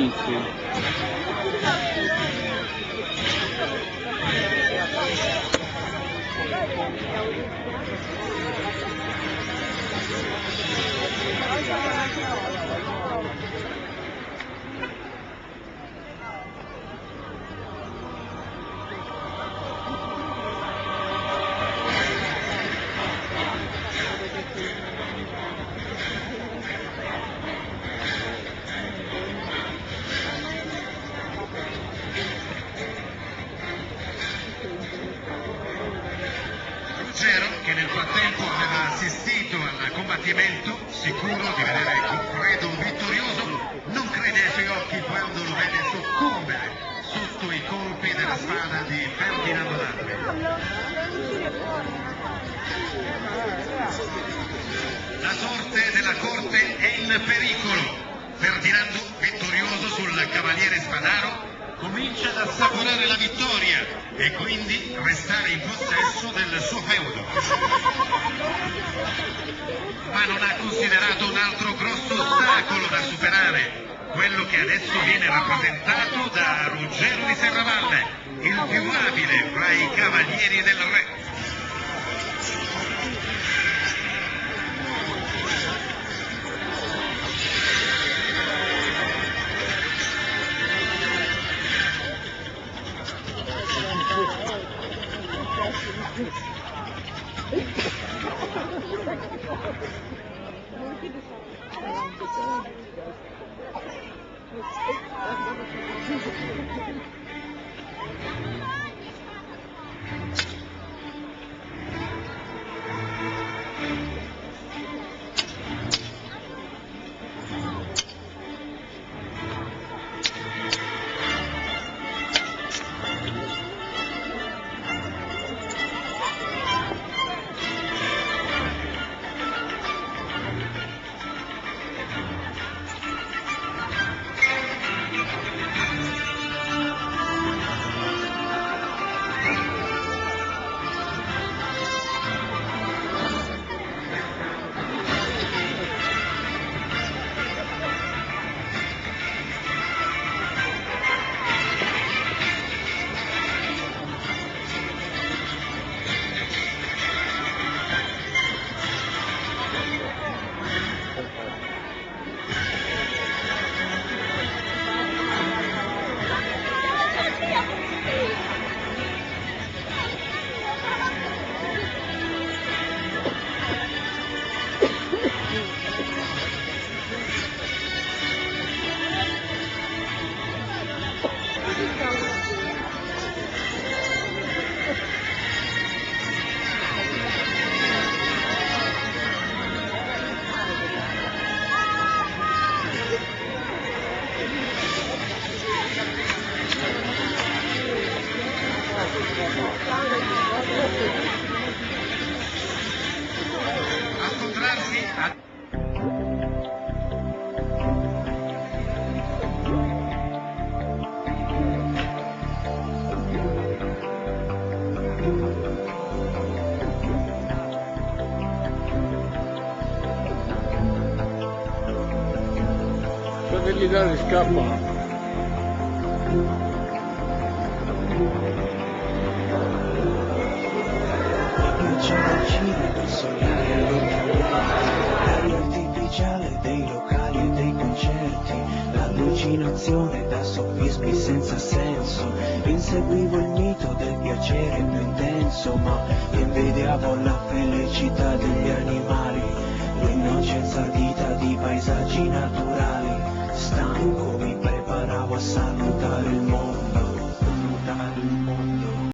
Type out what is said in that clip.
Buonissimo. Ruggero, che nel frattempo aveva assistito al combattimento, sicuro di vedere Goffredo vittorioso, non crede ai suoi occhi quando lo vede soccombere sotto i colpi della spada di Ferdinando d'Arme. La sorte della corte è in pericolo. Ferdinando, vittorioso sul cavaliere Spadaro, comincia ad assaporare la vittoria e quindi restare in possesso del suo feudo. Ma non ha considerato un altro grosso ostacolo da superare, quello che adesso viene rappresentato da Ruggero di Serravalle, il più abile fra i cavalieri del re. Fratelli d'Italia scappano. Per sognare l'aria artificiale dei locali e dei concerti, l'allucinazione da sofismi senza senso. Inseguivo il mito del piacere più intenso, ma invidiavo la felicità degli animali, l'innocenza ardita di paesaggi naturali.